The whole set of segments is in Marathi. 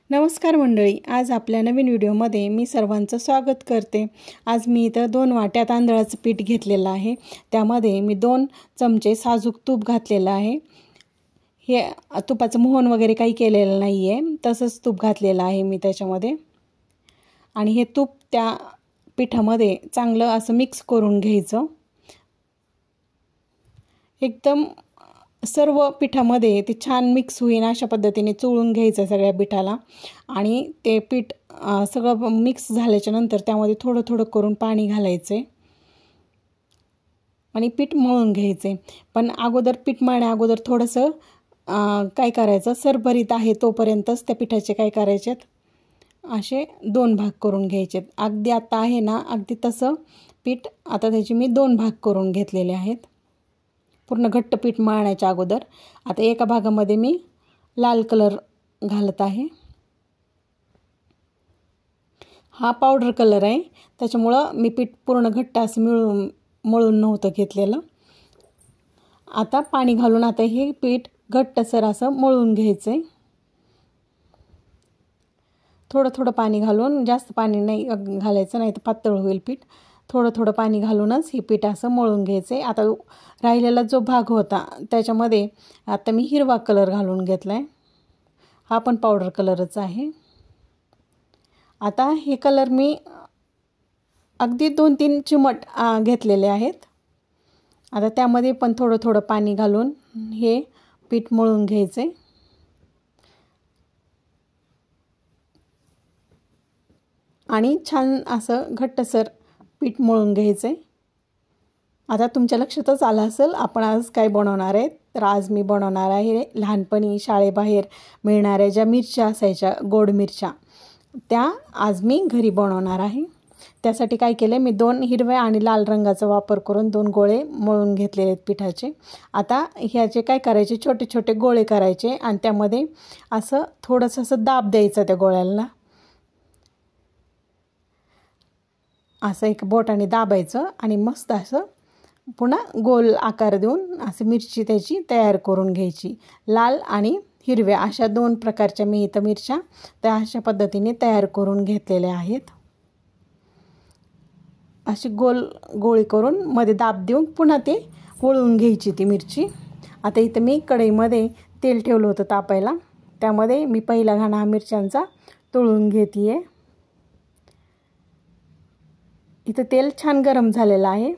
नमस्कार मंडळी, आज आपल्या नवीन व्हिडिओमध्ये मी सर्वांचं स्वागत करते। आज मी इथं 2 वाट्या तांदळाचं पीठ घेतलेलं आहे। त्यामध्ये मी 2 चमचे साजूक तूप घातलेलं आहे। हे तुपाचं मोहन वगैरे काही केलेलं नाही आहे, तसंच तूप घातलेलं आहे मी त्याच्यामध्ये। आणि हे तूप त्या पिठामध्ये चांगलं असं मिक्स करून घ्यायचं। एकदम सर्व पिठामध्ये ते छान मिक्स होईन अशा पद्धतीने चोळून घ्यायचं सगळ्या पिठाला। आणि ते पीठ सगळं मिक्स झाल्याच्या नंतर त्यामध्ये थोडं थोडं करून पाणी घालायचे आणि पीठ मळून घ्यायचे। पण अगोदर पीठ मळण्या अगोदर थोडंसं काय करायचं, सरभरीत आहे तोपर्यंतच त्या पिठाचे काय करायचे, असे 2 भाग करून घ्यायचे। अगदी आता आहे ना, अगदी तसं पीठ आता त्याचे मी 2 भाग करून घेतलेले आहेत पूर्ण घट्ट पीठ मळण्याच्या अगोदर। आता एका भागामध्ये मी लाल कलर घालत आहे। हा पावडर कलर आहे, त्याच्यामुळं मी पीठ पूर्ण घट्ट असं मळून नव्हतं घेतलेलं। आता पाणी घालून आता हे पीठ घट्टसर असं मळून घ्यायचं। थोडं थोडं पाणी घालून, जास्त पाणी नाही घालायचं, नाही तर पातळ होईल पीठ। थोडं थोडं पाणी घालूनच हे पीठ असं मळून घ्यायचं। आता राहिलेला जो भाग होता त्याच्यामध्ये आता मी हिरवा कलर घालून घेतलाय। हा पण पावडर कलरच आहे। आता हे कलर मी अगदी 2-3 चिमट घेतलेले आहेत। आता त्यामध्ये पण थोडं थोडं पाणी घालून हे पीठ मळून घ्यायचे आणि छान असं घट्टसर पीठ मळून घ्यायचे। आता तुमच्या लक्षातच आलं असेल आपण आज काय बनवणार आहे। तर आज मी बनवणार आहे लहानपणी शाळेबाहेर मिळणाऱ्या ज्या मिरच्या असायच्या, गोड मिरच्या, त्या आज मी घरी बनवणार आहे। त्यासाठी काय केलं, मी 2 हिरव्या आणि लाल रंगाचा वापर करून 2 गोळे मळून घेतलेले आहेत पिठाचे। आता ह्याचे काय करायचे, छोटे छोटे गोळे करायचे आणि त्यामध्ये असं थोडंसं असं दाब द्यायचं त्या गोळ्यांना। असं एक बोटाने दाबायचं आणि मस्त असं पुन्हा गोल आकार देऊन असं मिरची त्याची तयार करून घ्यायची। लाल आणि हिरव्या अशा 2 प्रकारच्या मी इथं मिरच्या त्या अशा पद्धतीने तयार करून घेतलेल्या आहेत। अशी गोळी करून मध्ये दाब देऊन पुन्हा ते वळून घ्यायची ती मिरची। आता इथं मी कढईमध्ये तेल ठेवलं होतं तापायला, त्यामध्ये मी पहिला घाणा मिरच्यांचा तळून घेते। इथं तेल छान गरम झालेलं आहे,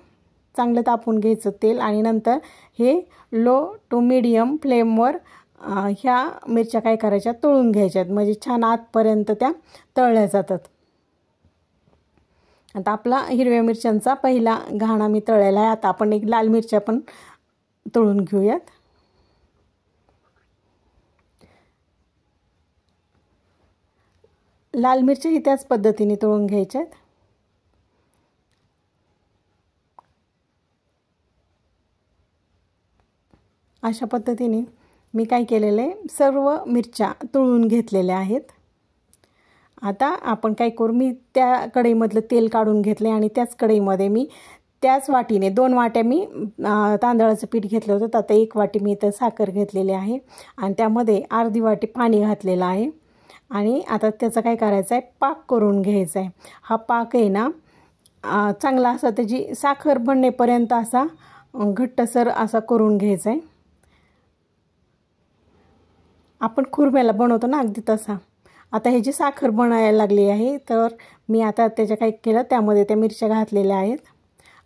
चांगलं तापून घ्यायचं तेल आणि नंतर हे लो टू मीडियम फ्लेमवर ह्या मिरच्या काय करायच्या, तळून घ्यायच्यात, म्हणजे छान आतपर्यंत त्या तळल्या जातात। आता आपला हिरव्या मिरच्यांचा पहिला घाणा मी तळलेला आहे। आता आपण एक लाल मिरच्या पण तळून घेऊयात। लाल मिरच्या ही त्याच पद्धतीने तळून घ्यायच्यात। अशा पद्धतीने मी काय केलेलं आहे, सर्व मिरच्या तळून घेतलेल्या आहेत। आता आपण काय करू, मी त्या कढईमधलं तेल काढून घेतले आणि त्याच कढईमध्ये मी त्याच वाटीने 2 वाट्या मी तांदळाचं पीठ घेतलं होतं। आता 1 वाटी मी इथं साखर घेतलेली आहे आणि त्यामध्ये अर्धी वाटी पाणी घातलेलं आहे। आणि आता त्याचं काय करायचं आहे, पाक करून घ्यायचा आहे। हा पाक आहे ना, चांगला असा त्याची साखर बनण्यापर्यंत असा घट्टसर असा करून घ्यायचा आहे। आपण खुरम्याला बनवतो ना, अगदी तसा। आता ह्याची साखर बनायला लागली आहे, तर मी आता त्याच्या काय केलं, त्यामध्ये त्या मिरच्या घातलेल्या आहेत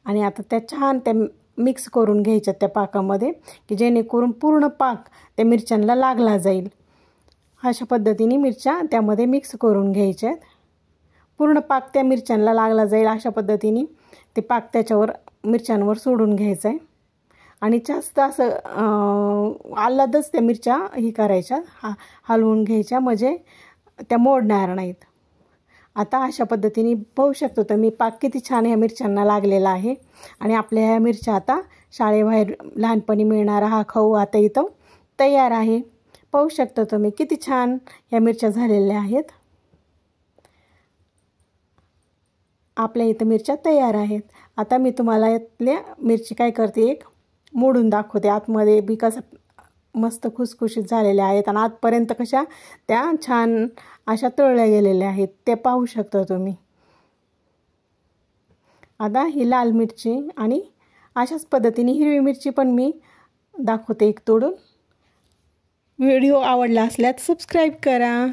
आणि आता त्या छान त्या मिक्स करून घ्यायच्या त्या पाकामध्ये, की जेणेकरून पूर्ण पाक त्या मिरच्यांना लागला जाईल। अशा पद्धतीने मिरच्या त्यामध्ये मिक्स करून घ्यायच्यात, पूर्ण पाक त्या मिरच्यांना लागला जाईल अशा पद्धतीने ते पाक त्याच्यावर मिरच्यांवर सोडून घ्यायचं आहे। आणि जास्त असं आल्हादच त्या मिरच्या ही करायच्या, हलवून घ्यायच्या, म्हणजे त्या मोडणार नाहीत। आता अशा पद्धतीने पाहू शकतो तर मी पाक किती छान ह्या मिरच्यांना लागलेला आहे। आणि आपल्या ह्या मिरच्या आता शाळेबाहेर लहानपणी मिळणारा हा खाऊ आता इथं तयार आहे। पाहू शकता तुम्ही किती छान ह्या मिरच्या झालेल्या आहेत। आपल्या इथं मिरच्या तयार आहेत। आता मी तुम्हाला यातल्या मिरची काय करते, एक मोडून दाखवते, आतमध्ये बी कसं मस्त खुसखुशीत झालेल्या आहेत आणि आतपर्यंत कशा त्या छान अशा तळल्या गेलेल्या आहेत ते पाहू शकता तुम्ही। आता ही लाल मिरची आणि अशाच पद्धतीने हिरवी मिरची पण मी दाखवते एक तोडून। व्हिडिओ आवडला असल्यास सबस्क्राईब करा।